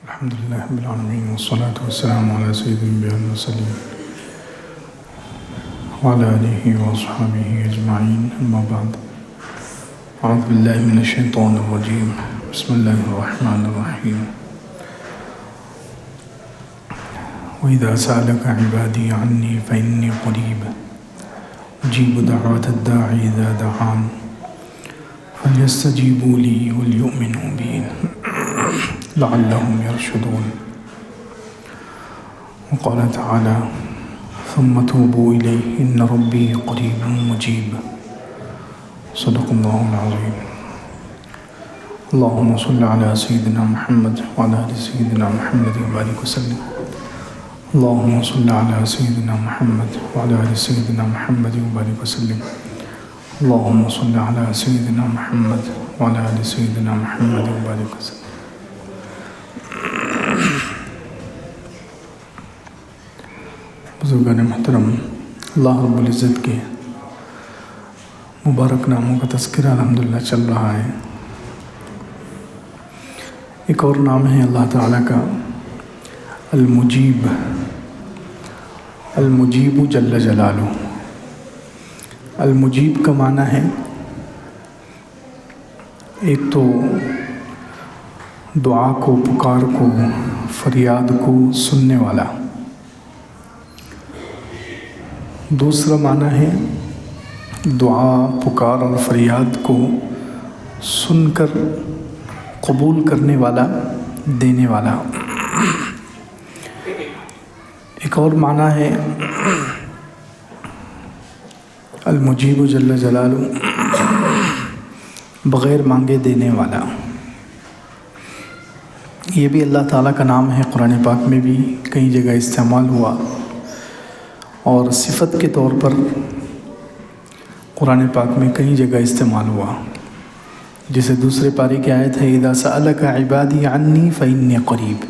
الحمد لله رب العالمين والصلاة والسلام على سيد الأنبياء والمرسلين وعلى آله وأصحابه أجمعين، أما بعد. أعوذ بالله من الشيطان الرجيم. بسم الله الرحمن الرحيم. وإذا سألك عبادي عني فإني قريب أجيب دعوة الداعي إذا دعان فليستجيبوا لي وليؤمنوا بي لعلهم يرشدون. وقال تعالى: ثم توبوا إليه إن ربي قريب مجيب. صدق الله العظيم. اللهم صل على سيدنا محمد وعلى آل سيدنا محمد وبارك وسلم. اللهم صل على سيدنا محمد وعلى آل سيدنا محمد وبارك وسلم. اللهم صل على سيدنا محمد وعلى آل سيدنا محمد وبارك وسلم. بزرگان محترم، اللہ رب العزت کے مبارک ناموں کا تذکرہ الحمدللہ چل رہا ہے. ایک اور نام ہے اللہ تعالیٰ کا المجیب. المجیب جل جلالہ. المجیب کا معنی ہے ایک تو دعا کو، پکار کو، فریاد کو سننے والا. دوسرا معنی ہے دعا، پکار اور فریاد کو سن کر قبول کرنے والا، دینے والا. ایک اور معنی ہے المجیب جل جلالہ بغیر مانگے دینے والا. یہ بھی اللہ تعالیٰ کا نام ہے. قرآن پاک میں بھی کئی جگہ استعمال ہوا اور صفت کے طور پر قرآن پاک میں کئی جگہ استعمال ہوا. جسے دوسرے پارے کی آیت ہے: اذا سألک عبادی عنی فإنی قریب.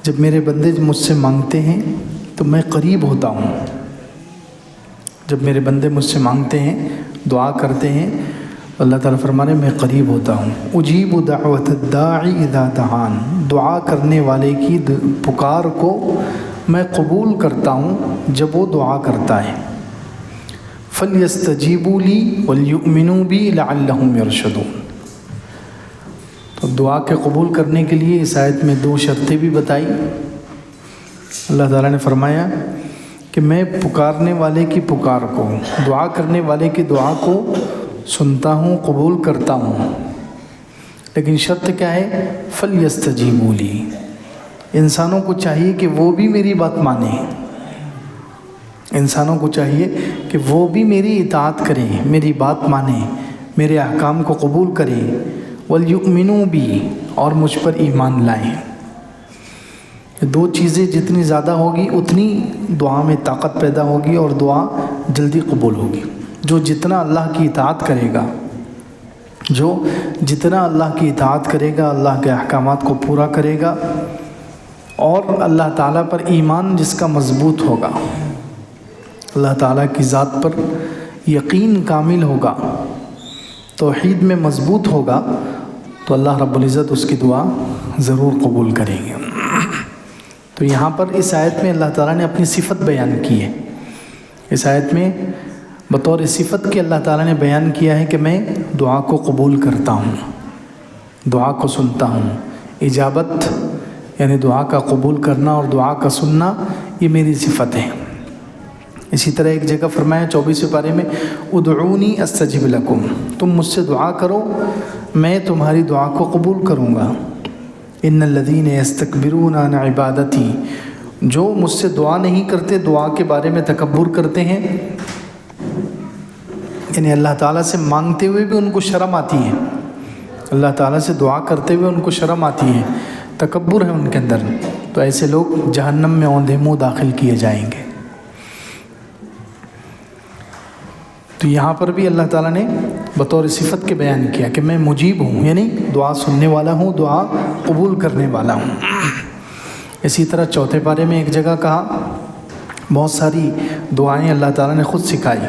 جب میرے بندے مجھ سے مانگتے ہیں تو میں قریب ہوتا ہوں. جب میرے بندے مجھ سے مانگتے ہیں، دعا کرتے ہیں، اللہ تعالیٰ فرمانے میں قریب ہوتا ہوں. اجیب دعوت الداعی اذا دعان. دعا کرنے والے کی پکار کو میں قبول کرتا ہوں جب وہ دعا کرتا ہے. فَلْيَسْتَجِيبُوا لِي وَلْيُؤْمِنُوا بِي لَعَلَّهُمْ يَرْشُدُونَ. تو دعا کے قبول کرنے کے لیے اس آیت میں دو شرطیں بھی بتائی. اللہ تعالیٰ نے فرمایا کہ میں پکارنے والے کی پکار کو، دعا کرنے والے کی دعا کو سنتا ہوں، قبول کرتا ہوں. لیکن شرط کیا ہے؟ فَلْيَسْتَجِيبُوا لِي. انسانوں کو چاہیے کہ وہ بھی میری بات مانیں. انسانوں کو چاہیے کہ وہ بھی میری اطاعت کریں، میری بات مانیں، میرے احکام کو قبول کریں. وَلْيُؤْمِنُوا بِي. اور مجھ پر ایمان لائیں. دو چیزیں جتنی زیادہ ہوگی اتنی دعا میں طاقت پیدا ہوگی اور دعا جلدی قبول ہوگی. جو جتنا اللہ کی اطاعت کرے گا، جو جتنا اللہ کی اطاعت کرے گا، اللہ کے احکامات کو پورا کرے گا، اور اللہ تعالیٰ پر ایمان جس کا مضبوط ہوگا، اللہ تعالیٰ کی ذات پر یقین کامل ہوگا، توحید میں مضبوط ہوگا، تو اللہ رب العزت اس کی دعا ضرور قبول کریں گے. تو یہاں پر اس آیت میں اللہ تعالیٰ نے اپنی صفت بیان کی ہے. اس آیت میں بطور صفت کے اللہ تعالیٰ نے بیان کیا ہے کہ میں دعا کو قبول کرتا ہوں، دعا کو سنتا ہوں. اجابت یعنی دعا کا قبول کرنا اور دعا کا سننا، یہ میری صفت ہے. اسی طرح ایک جگہ فرمایا 24ویں پارے میں: ادعونی استجب لکم. تم مجھ سے دعا کرو، میں تمہاری دعا کو قبول کروں گا. ان الذین یستکبرون عن عبادتی. جو مجھ سے دعا نہیں کرتے، دعا کے بارے میں تکبر کرتے ہیں، یعنی اللہ تعالیٰ سے مانگتے ہوئے بھی ان کو شرم آتی ہے، اللہ تعالیٰ سے دعا کرتے ہوئے ان کو شرم آتی ہے، تکبر ہے ان کے اندر، تو ایسے لوگ جہنم میں اوندھے منہ داخل کیے جائیں گے. تو یہاں پر بھی اللہ تعالیٰ نے بطور صفت کے بیان کیا کہ میں مجیب ہوں، یعنی دعا سننے والا ہوں، دعا قبول کرنے والا ہوں. اسی طرح 4 پارے میں ایک جگہ کہا، بہت ساری دعائیں اللہ تعالیٰ نے خود سکھائی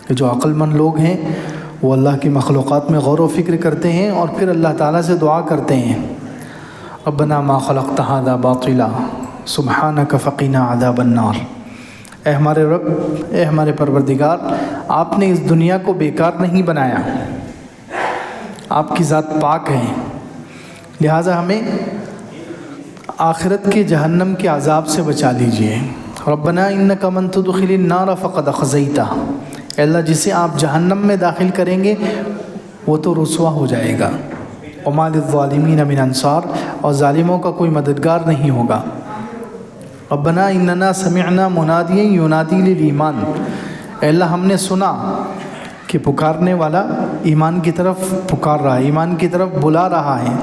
کہ جو عقل مند لوگ ہیں وہ اللہ کی مخلوقات میں غور و فکر کرتے ہیں اور پھر اللہ تعالیٰ سے دعا کرتے ہیں. ربنا ما خلقت هذا باطلا سبحانک فقنا عذاب النار۔ اے ہمارے رب، اے ہمارے پروردگار، آپ نے اس دنیا کو بیکار نہیں بنایا، آپ کی ذات پاک ہے، لہٰذا ہمیں آخرت کے جہنم کے عذاب سے بچا لیجئے۔ ربنا انک من تدخل النار فقد اخزیتہ، اے اللہ جسے آپ جہنم میں داخل کریں گے وہ تو رسوا ہو جائے گا۔ وما للظالمین من انصار، اور ظالموں کا کوئی مددگار نہیں ہوگا۔ ربنا اننا سمعنا منادیا ینادی للایمان، اے اللہ ہم نے سنا کہ پکارنے والا ایمان کی طرف پکار رہا ہے، ایمان کی طرف بلا رہا ہے۔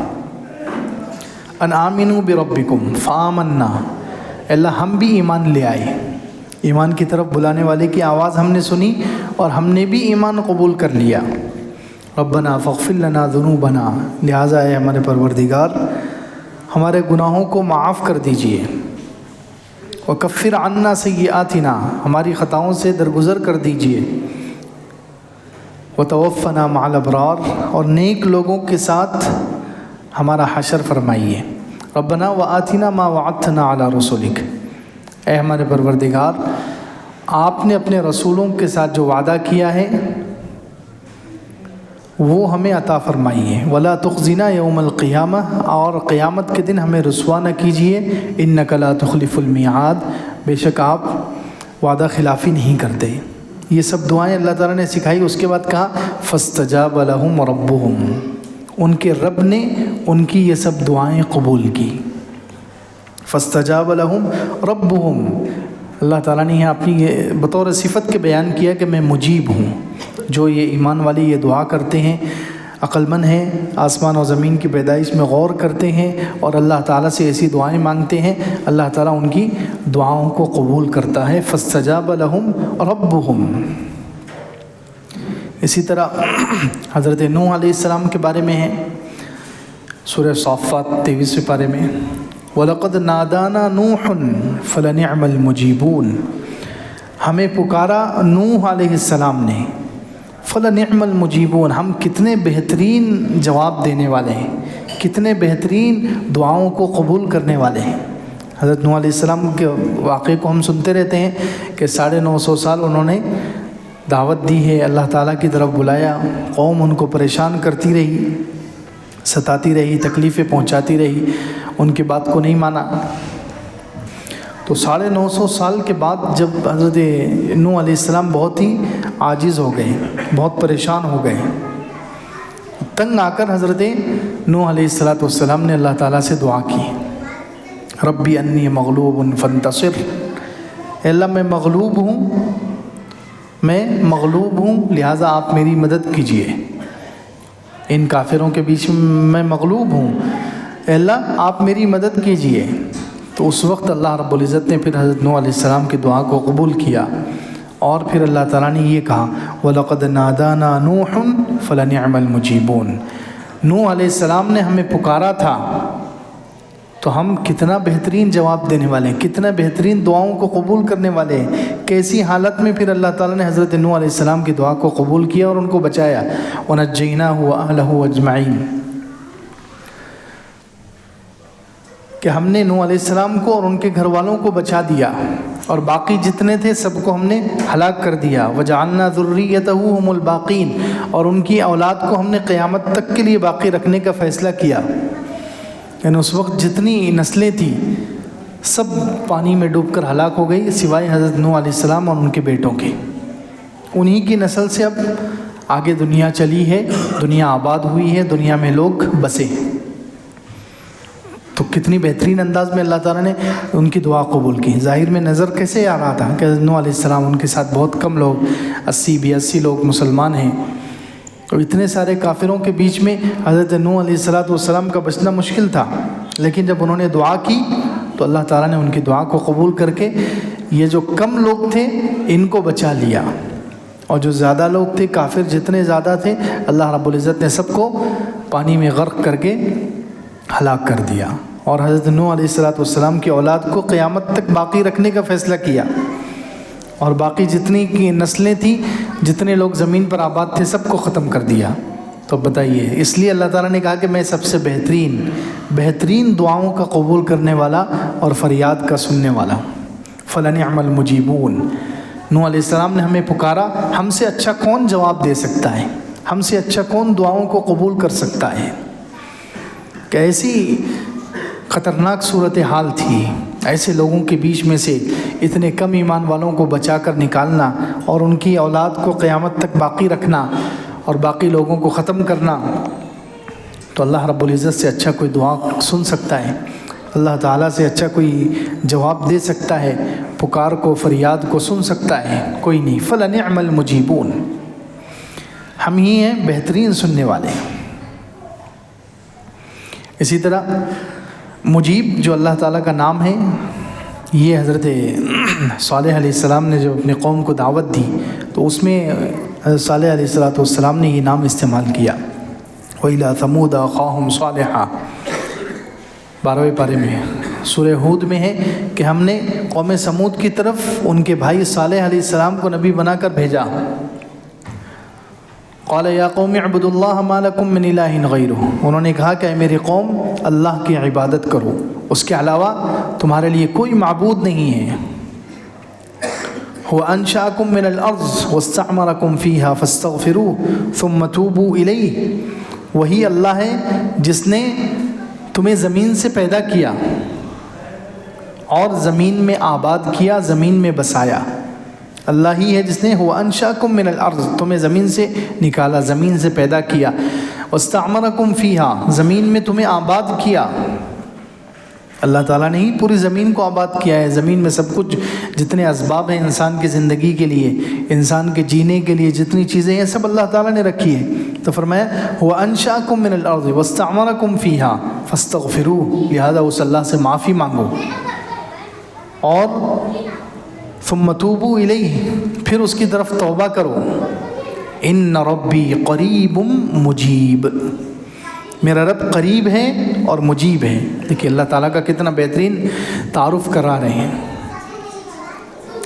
ان آمنوا بربکم فآمنا، اے اللہ ہم بھی ایمان لے آئے، ایمان کی طرف بلانے والے کی آواز ہم نے سنی اور ہم نے بھی ایمان قبول کر لیا۔ ربنا فاغفر لنا ذنوبنا، لہٰذا اے ہمارے پروردگار ہمارے گناہوں کو معاف کر دیجئے۔ وکفر عنا سیئاتنا، ہماری خطاؤں سے درگزر کر دیجئے۔ وتوفنا مع الابرار، اور نیک لوگوں کے ساتھ ہمارا حشر فرمائیے۔ ربنا وآتنا ما وعدتنا علی رسولک، اے ہمارے پروردگار آپ نے اپنے رسولوں کے ساتھ جو وعدہ کیا ہے وہ ہمیں عطا فرمائیے۔ ولا تخزنا یوم القیامہ، اور قیامت کے دن ہمیں رسوا نہ کیجیے۔ انک لا تخلف المیعاد، بے شک آپ وعدہ خلافی نہیں کرتے۔ یہ سب دعائیں اللہ تعالیٰ نے سکھائی، اس کے بعد کہا فاستجاب لہم ربہم، ان کے رب نے ان کی یہ سب دعائیں قبول کی۔ فاستجاب لہم ربہم، اللہ تعالیٰ نے یہاں اپنی یہ بطور صفت کے بیان کیا کہ میں مجیب ہوں۔ جو یہ ایمان والے یہ دعا کرتے ہیں، عقل مند ہیں، آسمان و زمین کی پیدائش میں غور کرتے ہیں اور اللہ تعالیٰ سے ایسی دعائیں مانگتے ہیں، اللہ تعالیٰ ان کی دعاؤں کو قبول کرتا ہے۔ فاستجاب لہم ربہم۔ اسی طرح حضرت نوح علیہ السلام کے بارے میں ہے، سورہ صافات 23ویں پارے میں، وَلَقَدْ نَادَانَا نُوحٌ فَلَنِعْمَ الْمُجِيبُونَ، ہمیں پکارا نوح علیہ السلام نے، فَلَنِعْمَ الْمُجِيبُونَ، ہم کتنے بہترین جواب دینے والے ہیں، کتنے بہترین دعاؤں کو قبول کرنے والے ہیں۔ حضرت نوح علیہ السلام کے واقعے کو ہم سنتے رہتے ہیں کہ 950 سال انہوں نے دعوت دی ہے، اللہ تعالیٰ کی طرف بلایا، قوم ان کو پریشان کرتی رہی، ستاتی رہی، تکلیفیں پہنچاتی رہی، ان کی بات کو نہیں مانا۔ تو 950 سال کے بعد جب حضرت نوح علیہ السلام بہت ہی عاجز ہو گئے، بہت پریشان ہو گئے، تنگ آ کر حضرت نوح علیہ السلام نے اللہ تعالیٰ سے دعا کی، ربی انی مغلوب فانتصر، اے اللہ میں مغلوب ہوں، لہٰذا آپ میری مدد کیجئے، ان کافروں کے بیچ میں مغلوب ہوں، اے اللہ آپ میری مدد کیجئے۔ تو اس وقت اللہ رب العزت نے پھر حضرت نوح علیہ السلام کی دعا کو قبول کیا، اور پھر اللہ تعالیٰ نے یہ کہا وَلَقَدْ نَادَانَا نُوحٌ فَلَنِعْمَ الْمُجِيبُونَ، نوح علیہ السلام نے ہمیں پکارا تھا تو ہم کتنا بہترین جواب دینے والے ہیں، کتنا بہترین دعاؤں کو قبول کرنے والے ہیں۔ کیسی حالت میں پھر اللہ تعالیٰ نے حضرت نوح علیہ السلام کی دعا کو قبول کیا اور ان کو بچایا، وَنَجَّيْنَاهُ وَأَهْلَهُ أَجْمَعِينَ، کہ ہم نے نوح علیہ السلام کو اور ان کے گھر والوں کو بچا دیا، اور باقی جتنے تھے سب کو ہم نے ہلاک کر دیا۔ وَجَعَلْنَا ذُرِّيَّتَهُ هُمُ الْبَاقِينَ، اور ان کی اولاد کو ہم نے قیامت تک کے لیے باقی رکھنے کا فیصلہ کیا۔ یعنی اس وقت جتنی نسلیں تھیں سب پانی میں ڈوب کر ہلاک ہو گئی، سوائے حضرت نوح علیہ السلام اور ان کے بیٹوں کے۔ انہی کی نسل سے اب آگے دنیا چلی ہے، دنیا آباد ہوئی ہے، دنیا میں لوگ بسے۔ تو کتنی بہترین انداز میں اللہ تعالیٰ نے ان کی دعا قبول کی۔ ظاہر میں نظر کیسے آ رہا تھا کہ حضرت نوح علیہ السلام ان کے ساتھ بہت کم لوگ، 80-82 لوگ مسلمان ہیں، اور اتنے سارے کافروں کے بیچ میں حضرت نوح علیہ السلام کا بچنا مشکل تھا، لیکن جب انہوں نے دعا کی تو اللہ تعالیٰ نے ان کی دعا کو قبول کر کے یہ جو کم لوگ تھے ان کو بچا لیا، اور جو زیادہ لوگ تھے، کافر جتنے زیادہ تھے، اللہ رب العزت نے سب کو پانی میں غرق کر کے ہلاک کر دیا، اور حضرت نوح علیہ السلام کی اولاد کو قیامت تک باقی رکھنے کا فیصلہ کیا، اور باقی جتنی کی نسلیں تھیں، جتنے لوگ زمین پر آباد تھے، سب کو ختم کر دیا۔ تو بتائیے، اس لیے اللہ تعالیٰ نے کہا کہ میں سب سے بہترین دعاؤں کا قبول کرنے والا اور فریاد کا سننے والا ہوں۔ فَلَنِعْمَ الْمُجِيبُونَ، نوح علیہ السلام نے ہمیں پکارا، ہم سے اچھا کون جواب دے سکتا ہے، ہم سے اچھا کون دعاؤں کو قبول کر سکتا ہے۔ کہ ایسی خطرناک صورتحال تھی، ایسے لوگوں کے بیچ میں سے اتنے کم ایمان والوں کو بچا کر نکالنا اور ان کی اولاد کو قیامت تک باقی رکھنا اور باقی لوگوں کو ختم کرنا، تو اللہ رب العزت سے اچھا کوئی دعا سن سکتا ہے؟ اللہ تعالیٰ سے اچھا کوئی جواب دے سکتا ہے؟ پکار کو، فریاد کو سن سکتا ہے؟ کوئی نہیں۔ فَلَنِعْمَ الْمُجِيبُونَ، ہم ہی ہیں بہترین سننے والے۔ اسی طرح مجیب جو اللہ تعالیٰ کا نام ہے، یہ حضرت صالح علیہ السلام نے جو اپنے قوم کو دعوت دی تو اس میں حضرت صالح علیہ السلام نے یہ نام استعمال کیا۔ وَإِلَىٰ ثَمُودَ أَخَاهُمْ صَالِحًا، 12ویں پارے میں سورہ ہود میں ہے کہ ہم نے قوم سمود کی طرف ان کے بھائی صالح علیہ السلام کو نبی بنا کر بھیجا۔ قال یا قوم اعبدوا اللہ ما لکم من الہ غیرہ، انہوں نے کہا کہ اے میری قوم اللہ کی عبادت کرو، اس کے علاوہ تمہارے لیے کوئی معبود نہیں ہے۔ هو انشأکم من الارض واستعمرکم فیہا فاستغفروہ ثم توبوا الیہ، وہی اللہ ہے جس نے تمہیں زمین سے پیدا کیا اور زمین میں آباد کیا، زمین میں بسایا۔ اللہ ہی ہے جس نے هو انشأکم من الارض، تمہیں زمین سے نکالا، زمین سے پیدا کیا، واستعمرکم فیہا، زمین میں تمہیں آباد کیا۔ اللہ تعالیٰ نے ہی پوری زمین کو آباد کیا ہے۔ زمین میں سب کچھ، جتنے اسباب ہیں انسان کی زندگی کے لیے، انسان کے جینے کے لیے جتنی چیزیں ہیں سب اللہ تعالیٰ نے رکھی ہے۔ تو فرمایا هو انشأکم من الارض واستعمرکم فیہا فاستغفروہ، لہذا اس اللہ سے معافی مانگو اور ثم توبوا الیہ، پھر اس کی طرف توبہ کرو۔ ان ربی قریب مجیب، میرا رب قریب ہے اور مجیب ہے۔ دیکھیے اللہ تعالیٰ کا کتنا بہترین تعارف کرا رہے ہیں،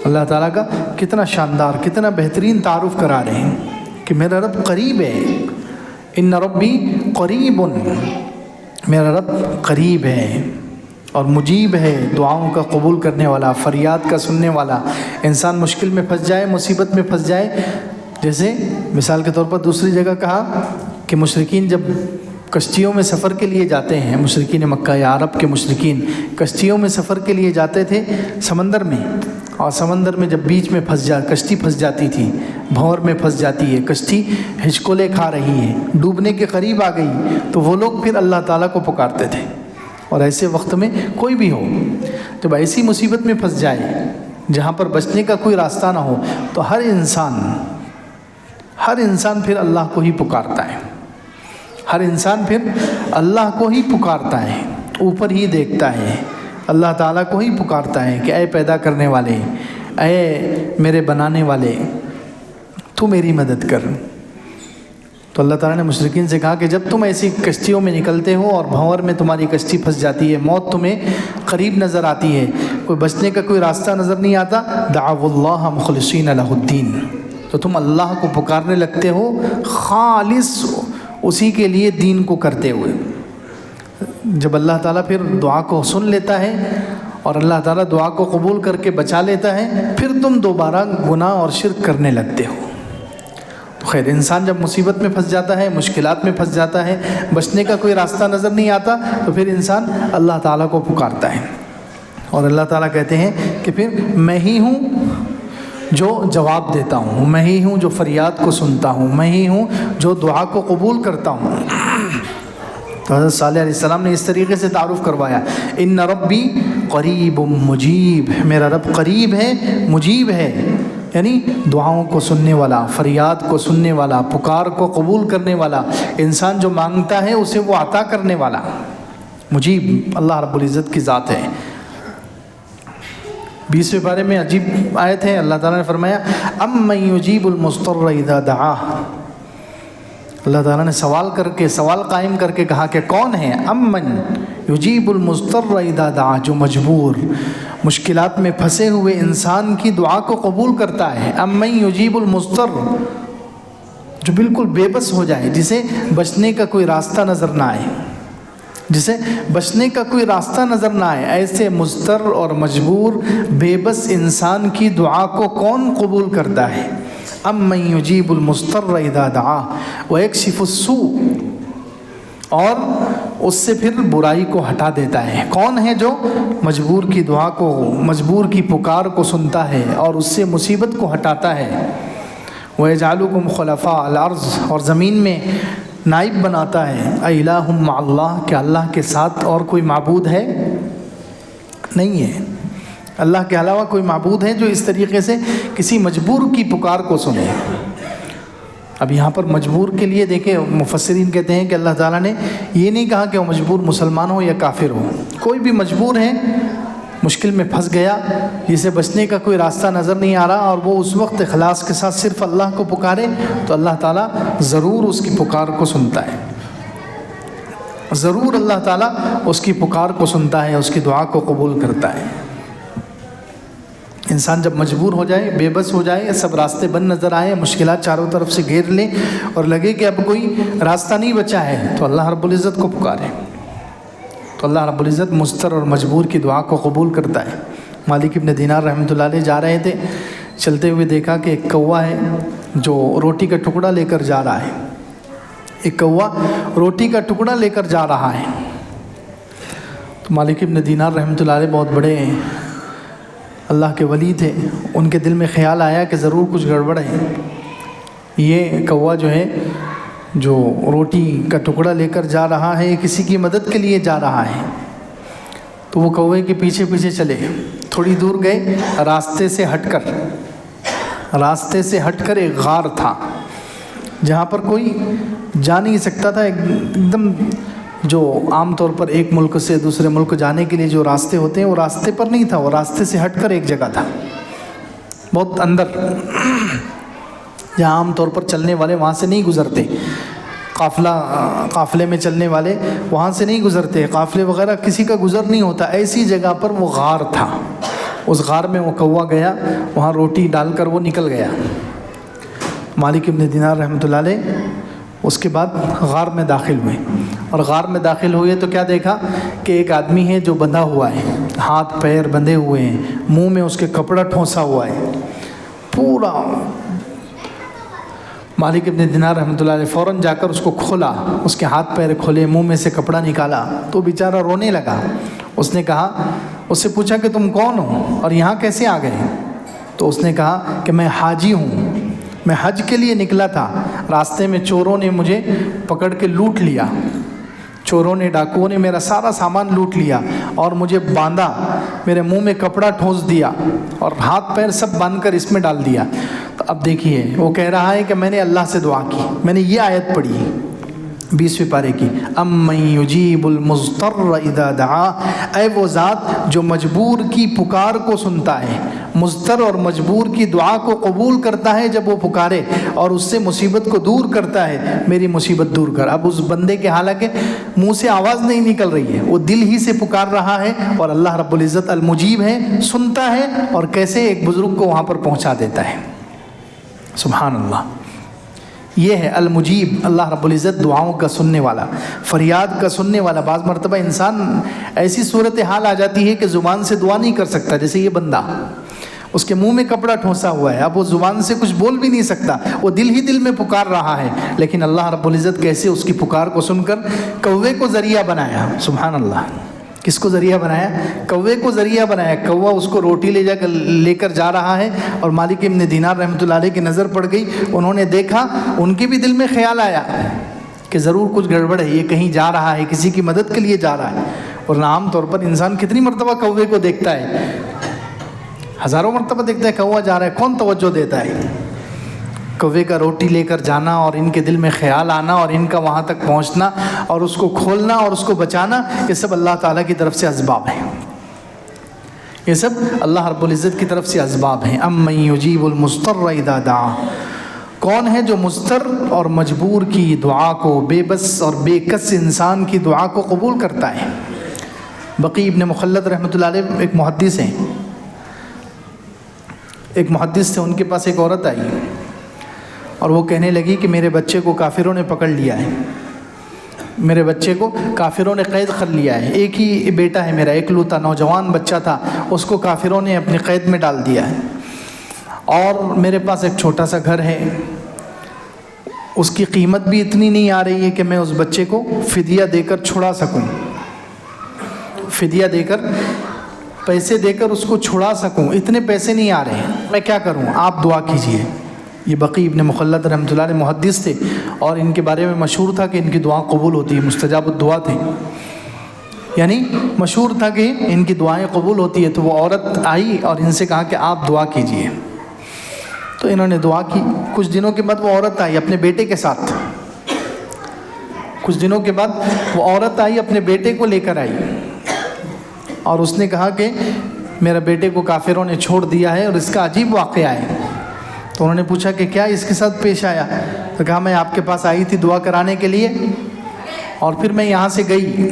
اللہ تعالیٰ کا کتنا شاندار، کتنا بہترین تعارف کرا رہے ہیں کہ میرا رب قریب ہے۔ ان ربی قریب، میرا رب قریب ہے اور مجیب ہے، دعاؤں کا قبول کرنے والا، فریاد کا سننے والا۔ انسان مشکل میں پھنس جائے، مصیبت میں پھنس جائے، جیسے مثال کے طور پر دوسری جگہ کہا کہ مشرکین جب کشتیوں میں سفر کے لیے جاتے ہیں، مشرکین مکہ یا عرب کے مشرکین کشتیوں میں سفر کے لیے جاتے تھے سمندر میں، اور سمندر میں جب بیچ میں کشتی پھنس جاتی تھی، بھنور میں پھنس جاتی ہے، کشتی ہچکولے کھا رہی ہے، ڈوبنے کے قریب آ گئی، تو وہ لوگ پھر اللہ تعالیٰ کو پکارتے تھے۔ اور ایسے وقت میں کوئی بھی ہو، جب ایسی مصیبت میں پھنس جائے جہاں پر بچنے کا کوئی راستہ نہ ہو، تو ہر انسان پھر اللہ کو ہی پکارتا ہے، ہر انسان پھر اللہ کو ہی پکارتا ہے، اوپر ہی دیکھتا ہے، اللہ تعالیٰ کو ہی پکارتا ہے کہ اے پیدا کرنے والے، اے میرے بنانے والے، تو میری مدد کر۔ تو اللہ تعالیٰ نے مشرکین سے کہا کہ جب تم ایسی کشتیوں میں نکلتے ہو اور بھنور میں تمہاری کشتی پھنس جاتی ہے، موت تمہیں قریب نظر آتی ہے، کوئی بچنے کا کوئی راستہ نظر نہیں آتا، دعوا اللہ مخلصین لہ الدین، تو تم اللہ کو پکارنے لگتے ہو خالص اسی کے لیے دین کو کرتے ہوئے۔ جب اللہ تعالیٰ پھر دعا کو سن لیتا ہے اور اللہ تعالیٰ دعا کو قبول کر کے بچا لیتا ہے، پھر تم دوبارہ گناہ اور شرک کرنے لگتے ہو۔ تو خیر، انسان جب مصیبت میں پھنس جاتا ہے، مشکلات میں پھنس جاتا ہے، بچنے کا کوئی راستہ نظر نہیں آتا، تو پھر انسان اللہ تعالیٰ کو پکارتا ہے، اور اللہ تعالیٰ کہتے ہیں کہ پھر میں ہی ہوں جو جواب دیتا ہوں، میں ہی ہوں جو فریاد کو سنتا ہوں، میں ہی ہوں جو دعا کو قبول کرتا ہوں۔ تو حضرت صالح علیہ السلام نے اس طریقے سے تعارف کروایا، ان ربی قریب مجیب، میرا رب قریب ہے، مجیب ہے، یعنی دعاؤں کو سننے والا، فریاد کو سننے والا، پکار کو قبول کرنے والا، انسان جو مانگتا ہے اسے وہ عطا کرنے والا، مجیب اللہ رب العزت کی ذات ہے۔ 20ویں پارے میں عجیب آیت ہے، اللہ تعالیٰ نے فرمایا امن یجیب المضطر اذا دعاہ، اللہ تعالیٰ نے سوال قائم کر کے کہا کہ کون ہے امن یجیب المضطر اذا دعاہ، جو مجبور، مشکلات میں پھنسے ہوئے انسان کی دعا کو قبول کرتا ہے۔ امن یجیب المضطر، جو بالکل بے بس ہو جائے، جسے بچنے کا کوئی راستہ نظر نہ آئے، جسے بچنے کا کوئی راستہ نظر نہ آئے، ایسے مضطر اور مجبور بے بس انسان کی دعا کو کون قبول کرتا ہے؟ امن یجیب المضطر اذا دعاہ ویکشف السوء، اور اس سے پھر برائی کو ہٹا دیتا ہے۔ کون ہے جو مجبور کی دعا کو، مجبور کی پکار کو سنتا ہے اور اس سے مصیبت کو ہٹاتا ہے؟ وَيَجْعَلُكُمْ خُلَفَاءَ الْأَرْضِ، اور زمین میں نائب بناتا ہے۔ اَإِلَٰهٌ مَّعَ اللَّهِ، کہ اللہ کے ساتھ اور کوئی معبود ہے؟ نہیں ہے، اللہ کے علاوہ کوئی معبود ہے جو اس طریقے سے کسی مجبور کی پکار کو سنے؟ اب یہاں پر مجبور کے لیے دیکھیں، مفسرین کہتے ہیں کہ اللہ تعالیٰ نے یہ نہیں کہا کہ وہ مجبور مسلمان ہو یا کافر ہو، کوئی بھی مجبور ہے، مشکل میں پھنس گیا، جسے بچنے کا کوئی راستہ نظر نہیں آ رہا، اور وہ اس وقت اخلاص کے ساتھ صرف اللہ کو پکارے تو اللہ تعالیٰ ضرور اس کی پکار کو سنتا ہے، ضرور اللہ تعالیٰ اس کی پکار کو سنتا ہے، اس کی دعا کو قبول کرتا ہے۔ انسان جب مجبور ہو جائے، بے بس ہو جائے، سب راستے بند نظر آئے، مشکلات چاروں طرف سے گھیر لیں اور لگے کہ اب کوئی راستہ نہیں بچا ہے، تو اللہ رب العزت کو پکارے، تو اللہ رب العزت مضطر اور مجبور کی دعا کو قبول کرتا ہے۔ مالک ابن دینار رحمۃ اللہ علیہ جا رہے تھے، چلتے ہوئے دیکھا کہ ایک کوا ہے جو روٹی کا ٹکڑا لے کر جا رہا ہے، ایک کوا روٹی کا ٹکڑا لے کر جا رہا ہے۔ تو مالک ابن دینار رحمۃ اللہ علیہ بہت بڑے اللہ کے ولی تھے، ان کے دل میں خیال آیا کہ ضرور کچھ گڑبڑ ہے، یہ کوا جو ہے جو روٹی کا ٹکڑا لے کر جا رہا ہے، کسی کی مدد کے لیے جا رہا ہے۔ تو وہ کوے کے پیچھے پیچھے چلے، تھوڑی دور گئے، راستے سے ہٹ کر ایک غار تھا جہاں پر کوئی جا نہیں سکتا تھا، ایک دم جو عام طور پر ایک ملک سے دوسرے ملک جانے کے لیے جو راستے ہوتے ہیں وہ راستے پر نہیں تھا، وہ راستے سے ہٹ کر ایک جگہ تھا بہت اندر، جہاں عام طور پر چلنے والے وہاں سے نہیں گزرتے، قافلے میں چلنے والے وہاں سے نہیں گزرتے، قافلے وغیرہ کسی کا گزر نہیں ہوتا، ایسی جگہ پر وہ غار تھا۔ اس غار میں وہ کوا گیا، وہاں روٹی ڈال کر وہ نکل گیا۔ مالک ابن دینار رحمۃ اللہ علیہ اس کے بعد غار میں داخل ہوئے، اور غار میں داخل ہوئے تو کیا دیکھا کہ ایک آدمی ہے جو بندھا ہوا ہے، ہاتھ پیر بندھے ہوئے ہیں، منہ میں اس کے کپڑا ٹھونسا ہوا ہے پورا۔ مالک ابن دینار رحمۃ اللہ علیہ فوراً جا کر اس کو کھولا، اس کے ہاتھ پیر کھولے، منہ میں سے کپڑا نکالا، تو بیچارہ رونے لگا۔ اس نے کہا، اس سے پوچھا کہ تم کون ہو اور یہاں کیسے آ گئے؟ تو اس نے کہا کہ میں حاجی ہوں، میں حج کے لیے نکلا تھا، راستے میں چوروں نے مجھے پکڑ کے لوٹ لیا، چوروں نے، ڈاکوؤں نے میرا سارا سامان لوٹ لیا اور مجھے باندھا، میرے منہ میں کپڑا ٹھونس دیا اور ہاتھ پیر سب باندھ کر اس میں ڈال دیا۔ تو اب دیکھیے وہ کہہ رہا ہے کہ میں نے اللہ سے دعا کی، میں نے یہ آیت پڑھی 20ویں پارے کی، امن یجیب المضطر اذا دعا، اے وہ ذات جو مجبور کی پکار کو سنتا ہے، مضطر اور مجبور کی دعا کو قبول کرتا ہے جب وہ پکارے اور اس سے مصیبت کو دور کرتا ہے، میری مصیبت دور کر۔ اب اس بندے کے حالانکہ منہ سے آواز نہیں نکل رہی ہے، وہ دل ہی سے پکار رہا ہے، اور اللہ رب العزت المجیب ہے، سنتا ہے، اور کیسے ایک بزرگ کو وہاں پر پہنچا دیتا ہے۔ سبحان اللہ، یہ ہے المجیب، اللہ رب العزت دعاؤں کا سننے والا، فریاد کا سننے والا۔ بعض مرتبہ انسان ایسی صورتحال آ جاتی ہے کہ زبان سے دعا نہیں کر سکتا، جیسے یہ بندہ، اس کے منہ میں کپڑا ٹھونسا ہوا ہے، اب وہ زبان سے کچھ بول بھی نہیں سکتا، وہ دل ہی دل میں پکار رہا ہے، لیکن اللہ رب العزت کیسے اس کی پکار کو سن کر کوے کو ذریعہ بنایا۔ سبحان اللہ، کس کو ذریعہ بنایا؟ کوے کو ذریعہ بنایا۔ کوا اس کو روٹی لے کر جا رہا ہے، اور مالک ابن دینار رحمۃ اللہ علیہ کی نظر پڑ گئی، انہوں نے دیکھا، ان کے بھی دل میں خیال آیا کہ ضرور کچھ گڑبڑ ہے، یہ کہیں جا رہا ہے، کسی کی مدد کے لیے جا رہا ہے۔ اور عام طور پر انسان کتنی مرتبہ کوے کو دیکھتا ہے، ہزاروں مرتبہ دیکھتا ہے، کوا جا رہا ہے، کون توجہ دیتا ہے؟ کوے کا روٹی لے کر جانا اور ان کے دل میں خیال آنا اور ان کا وہاں تک پہنچنا اور اس کو کھولنا اور اس کو بچانا، یہ سب اللہ تعالیٰ کی طرف سے اسباب ہیں، یہ سب اللہ رب العزت کی طرف سے اسباب ہیں۔ امن یجیب المضطر اذا دعا، کون ہے جو مضطر اور مجبور کی دعا کو، بے بس اور بے کس انسان کی دعا کو قبول کرتا ہے؟ بقی ابن مخلد رحمۃ اللہ علیہ ایک محدث ہیں، ایک محدث تھے، ان کے پاس ایک عورت آئی اور وہ کہنے لگی کہ میرے بچے کو کافروں نے پکڑ لیا ہے، میرے بچے کو کافروں نے قید کر لیا ہے، ایک ہی بیٹا ہے میرا، اکلوتا نوجوان بچہ تھا، اس کو کافروں نے اپنی قید میں ڈال دیا ہے، اور میرے پاس ایک چھوٹا سا گھر ہے، اس کی قیمت بھی اتنی نہیں آ رہی ہے کہ میں اس بچے کو فدیہ دے کر چھڑا سکوں، فدیہ دے کر، پیسے دے کر اس کو چھڑا سکوں، اتنے پیسے نہیں آ رہے ہیں، میں کیا کروں، آپ دعا کیجئے۔ یہ بقی ابن مخلد رحمۃ اللہ علیہ محدث تھے، اور ان کے بارے میں مشہور تھا کہ ان کی دعا قبول ہوتی ہے، مستجاب الدعا تھے، یعنی مشہور تھا کہ ان کی دعائیں قبول ہوتی ہے۔ تو وہ عورت آئی اور ان سے کہا کہ آپ دعا کیجئے، تو انہوں نے دعا کی۔ کچھ دنوں کے بعد وہ عورت آئی اپنے بیٹے کے ساتھ، کچھ دنوں کے بعد وہ عورت آئی اپنے بیٹے کو لے کر آئی، اور اس نے کہا کہ میرا بیٹے کو کافروں نے چھوڑ دیا ہے اور اس کا عجیب واقعہ ہے۔ تو انہوں نے پوچھا کہ کیا اس کے ساتھ پیش آیا؟ تو کہا میں آپ کے پاس آئی تھی دعا کرانے کے لیے، اور پھر میں یہاں سے گئی،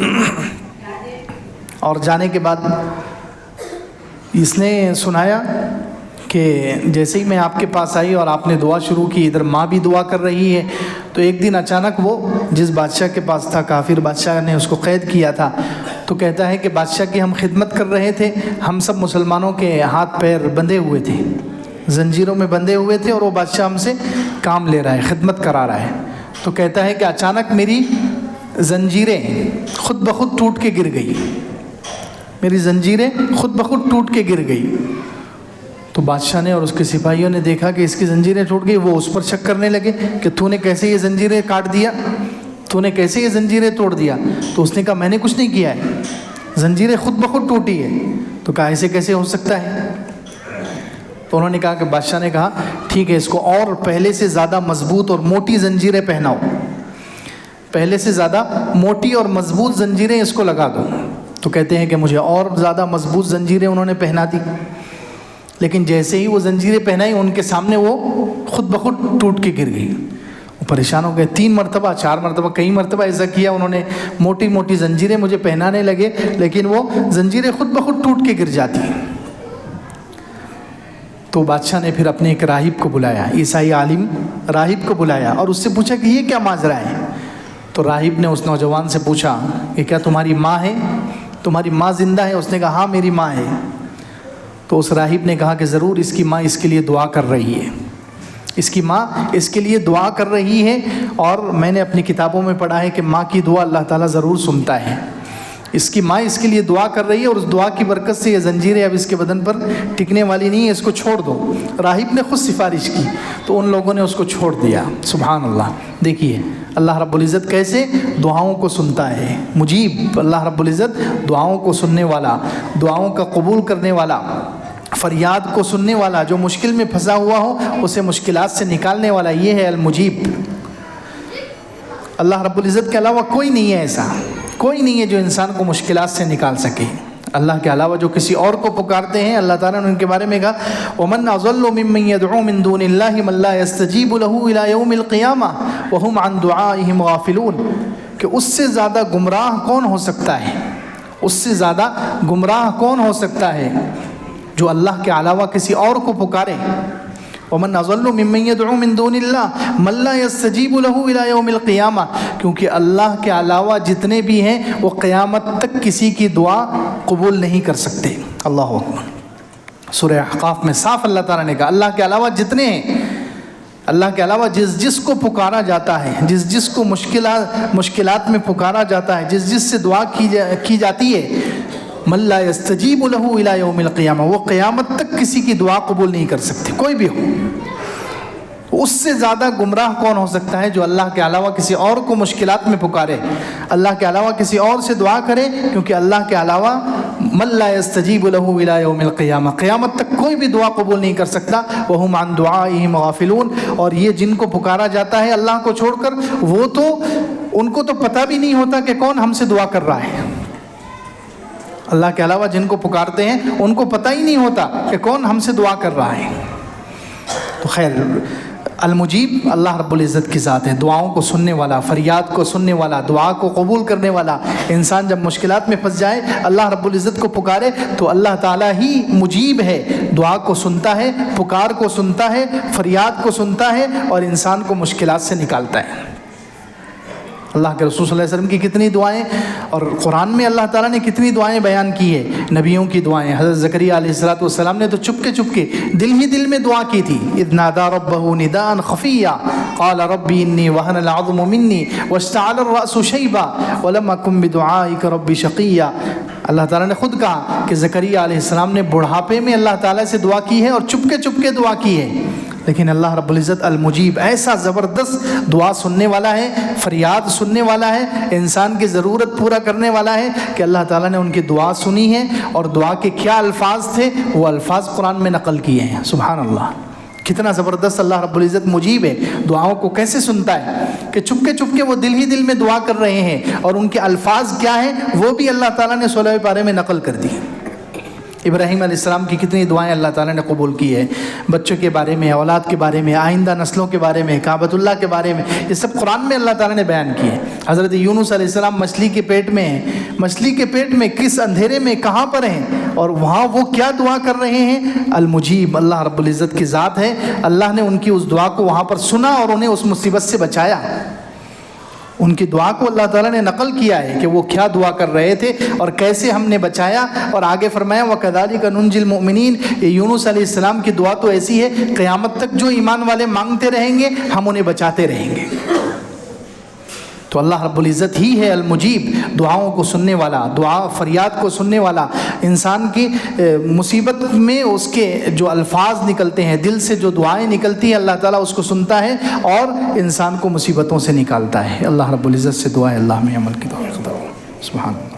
اور جانے کے بعد اس نے سنایا کہ جیسے ہی میں آپ کے پاس آئی اور آپ نے دعا شروع کی، ادھر ماں بھی دعا کر رہی ہے، تو ایک دن اچانک وہ جس بادشاہ کے پاس تھا، کافر بادشاہ نے اس کو قید کیا تھا، تو کہتا ہے کہ بادشاہ کی ہم خدمت کر رہے تھے، ہم سب مسلمانوں کے ہاتھ پیر بندھے ہوئے تھے، زنجیروں میں بندھے ہوئے تھے، اور وہ بادشاہ ہم سے کام لے رہا ہے، خدمت کرا رہا ہے۔ تو کہتا ہے کہ اچانک میری زنجیریں خود بخود ٹوٹ کے گر گئی، میری زنجیریں خود بخود ٹوٹ کے گر گئی۔ تو بادشاہ نے اور اس کے سپاہیوں نے دیکھا کہ اس کی زنجیریں ٹوٹ گئی، وہ اس پر شک کرنے لگے کہ تو نے کیسے یہ زنجیریں کاٹ دیا، تو نے کیسے یہ زنجیریں توڑ دیا؟ تو اس نے کہا میں نے کچھ نہیں کیا ہے، زنجیریں خود بخود ٹوٹی ہے۔ تو کہا ایسے کیسے ہو سکتا ہے؟ تو انہوں نے کہا کہ بادشاہ نے کہا ٹھیک ہے، اس کو اور پہلے سے زیادہ مضبوط اور موٹی زنجیریں پہناؤ، پہلے سے زیادہ موٹی اور مضبوط زنجیریں اس کو لگا دو۔ تو کہتے ہیں کہ مجھے اور زیادہ مضبوط زنجیریں انہوں نے پہنا دی، لیکن جیسے ہی وہ زنجیریں پہنائی ان کے سامنے وہ خود بخود ٹوٹ کے گر گئی۔ وہ پریشان ہو گئے، 3 مرتبہ 4 مرتبہ کئی مرتبہ ایسا کیا انہوں نے، موٹی موٹی زنجیریں مجھے پہنانے لگے، لیکن وہ زنجیریں خود بخود ٹوٹ کے گر جاتی ہیں۔ تو بادشاہ نے پھر اپنے ایک راہب کو بلایا، عیسائی عالم راہب کو بلایا، اور اس سے پوچھا کہ یہ کیا ماجرا ہے؟ تو راہب نے اس نوجوان سے پوچھا کہ کیا تمہاری ماں ہے، تمہاری ماں زندہ ہے؟ اس نے کہا ہاں میری ماں ہے۔ تو اس راہب نے کہا کہ ضرور اس کی ماں اس کے لیے دعا کر رہی ہے، اس کی ماں اس کے لیے دعا کر رہی ہے، اور میں نے اپنی کتابوں میں پڑھا ہے کہ ماں کی دعا اللہ تعالیٰ ضرور سنتا ہے۔ اس کی ماں اس کے لیے دعا کر رہی ہے، اور اس دعا کی برکت سے یہ زنجیریں اب اس کے بدن پر ٹکنے والی نہیں ہے، اس کو چھوڑ دو۔ راہب نے خود سفارش کی تو ان لوگوں نے اس کو چھوڑ دیا۔ سبحان اللہ، دیکھیے اللہ رب العزت کیسے دعاؤں کو سنتا ہے، مجیب اللہ رب العزت، دعاؤں کو سننے والا، دعاؤں کا قبول کرنے والا، فریاد کو سننے والا، جو مشکل میں پھنسا ہوا ہو اسے مشکلات سے نکالنے والا، یہ ہے المجیب۔ اللہ رب العزت کے علاوہ کوئی نہیں ہے ایسا، کوئی نہیں ہے جو انسان کو مشکلات سے نکال سکے۔ اللہ کے علاوہ جو کسی اور کو پکارتے ہیں، اللہ تعالیٰ نے ان کے بارے میں کہا وَمَنْ أَضَلُّ مِمَّنْ يَدْعُو مِن دُونِ اللَّهِ مَن لَّا يَسْتَجِيبُ لَهُ إِلَىٰ يَوْمِ الْقِيَامَةِ وَهُمْ عَن دُعَائِهِمْ غَافِلُونَ، کہ اس سے زیادہ گمراہ کون ہو سکتا ہے، اس سے زیادہ گمراہ کون ہو سکتا ہے جو اللہ کے علاوہ کسی اور کو پکارے۔ وَمَنْ أَضَلُّ مِمَّنْ يَدْعُو مِن دُونِ اللَّهِ مَن لَّا يَسْتَجِيبُ لَهُ إِلَىٰ يَوْمِ الْقِيَامَةِ، کیونکہ اللہ کے علاوہ جتنے بھی ہیں وہ قیامت تک کسی کی دعا قبول نہیں کر سکتے۔ اللہ اکبر، سورہ احقاف میں صاف اللہ تعالیٰ نے کہا اللہ کے علاوہ جتنے ہیں، اللہ کے علاوہ جس کو پکارا جاتا ہے، جس کو مشکلات میں پکارا جاتا ہے، جس سے دعا کی جاتی ہے، من لا یستجیب لہ الی یوم القیامہ، وہ قیامت تک کسی کی دعا قبول نہیں کر سکتے، کوئی بھی ہو۔ اس سے زیادہ گمراہ کون ہو سکتا ہے جو اللہ کے علاوہ کسی اور کو مشکلات میں پکارے، اللہ کے علاوہ کسی اور سے دعا کرے، کیونکہ اللہ کے علاوہ من لا یستجیب لہ الی یوم القیامہ، قیامت تک کوئی بھی دعا قبول نہیں کر سکتا۔ وہم عن دعائہم غافلون، اور یہ جن کو پکارا جاتا ہے اللہ کو چھوڑ کر، وہ تو ان کو تو پتہ بھی نہیں ہوتا کہ کون ہم سے دعا کر رہا ہے۔ اللہ کے علاوہ جن کو پکارتے ہیں ان کو پتہ ہی نہیں ہوتا کہ کون ہم سے دعا کر رہا ہے۔ تو خیر، المجیب اللہ رب العزت کی ذات ہے، دعاؤں کو سننے والا، فریاد کو سننے والا، دعا کو قبول کرنے والا۔ انسان جب مشکلات میں پھنس جائے، اللہ رب العزت کو پکارے تو اللہ تعالیٰ ہی مجیب ہے، دعا کو سنتا ہے، پکار کو سنتا ہے، فریاد کو سنتا ہے اور انسان کو مشکلات سے نکالتا ہے۔ اللہ کے رسول صلی اللہ علیہ وسلم کی کتنی دعائیں، اور قرآن میں اللہ تعالیٰ نے کتنی دعائیں بیان کی ہے، نبیوں کی دعائیں۔ حضرت زکریا علیہ السلام نے تو چپکے چپکے دل ہی دل میں دعا کی تھی، اذ نادى ربه نداء خفيا قال ربي اني وهن العظم مني واشتعل الراس شيبا ولم اكن بدعائك ربي شقيا۔ اللہ تعالیٰ نے خود کہا کہ زکریا علیہ السلام نے بڑھاپے میں اللہ تعالیٰ سے دعا کی ہے اور چپکے چپکے دعا کی ہے، لیکن اللہ رب العزت المجیب ایسا زبردست دعا سننے والا ہے، فریاد سننے والا ہے، انسان کی ضرورت پورا کرنے والا ہے کہ اللہ تعالیٰ نے ان کی دعا سنی ہے، اور دعا کے کیا الفاظ تھے وہ الفاظ قرآن میں نقل کیے ہیں۔ سبحان اللہ، کتنا زبردست اللہ رب العزت مجیب ہے، دعاؤں کو کیسے سنتا ہے کہ چپکے چپکے وہ دل ہی دل میں دعا کر رہے ہیں، اور ان کے الفاظ کیا ہیں وہ بھی اللہ تعالیٰ نے 16ویں پارے میں نقل کر دی۔ ابراہیم علیہ السلام کی کتنی دعائیں اللہ تعالیٰ نے قبول کی ہے، بچوں کے بارے میں، اولاد کے بارے میں، آئندہ نسلوں کے بارے میں، کعبۃ اللہ کے بارے میں، یہ سب قرآن میں اللہ تعالیٰ نے بیان کیے۔ حضرت یونس علیہ السلام مچھلی کے پیٹ میں ہیں، مچھلی کے پیٹ میں کس اندھیرے میں کہاں پر ہیں، اور وہاں وہ کیا دعا کر رہے ہیں؟ المجیب اللہ رب العزت کی ذات ہے، اللہ نے ان کی اس دعا کو وہاں پر سنا اور انہیں اس مصیبت سے بچایا۔ ان کی دعا کو اللہ تعالیٰ نے نقل کیا ہے کہ وہ کیا دعا کر رہے تھے اور کیسے ہم نے بچایا، اور آگے فرمایا وَكَذَلِكَ نُنْجِي الْمُؤْمِنِينَ۔ یہ یونس علیہ السلام کی دعا تو ایسی ہے، قیامت تک جو ایمان والے مانگتے رہیں گے ہم انہیں بچاتے رہیں گے۔ تو اللہ رب العزت ہی ہے المجیب، دعاؤں کو سننے والا، دعا فریاد کو سننے والا، انسان کی مصیبت میں اس کے جو الفاظ نکلتے ہیں، دل سے جو دعائیں نکلتی ہیں اللہ تعالیٰ اس کو سنتا ہے اور انسان کو مصیبتوں سے نکالتا ہے۔ اللہ رب العزت سے دعا ہے اللہ میں عمل کی توفیق عطا فرمائے۔ سبحان اللہ۔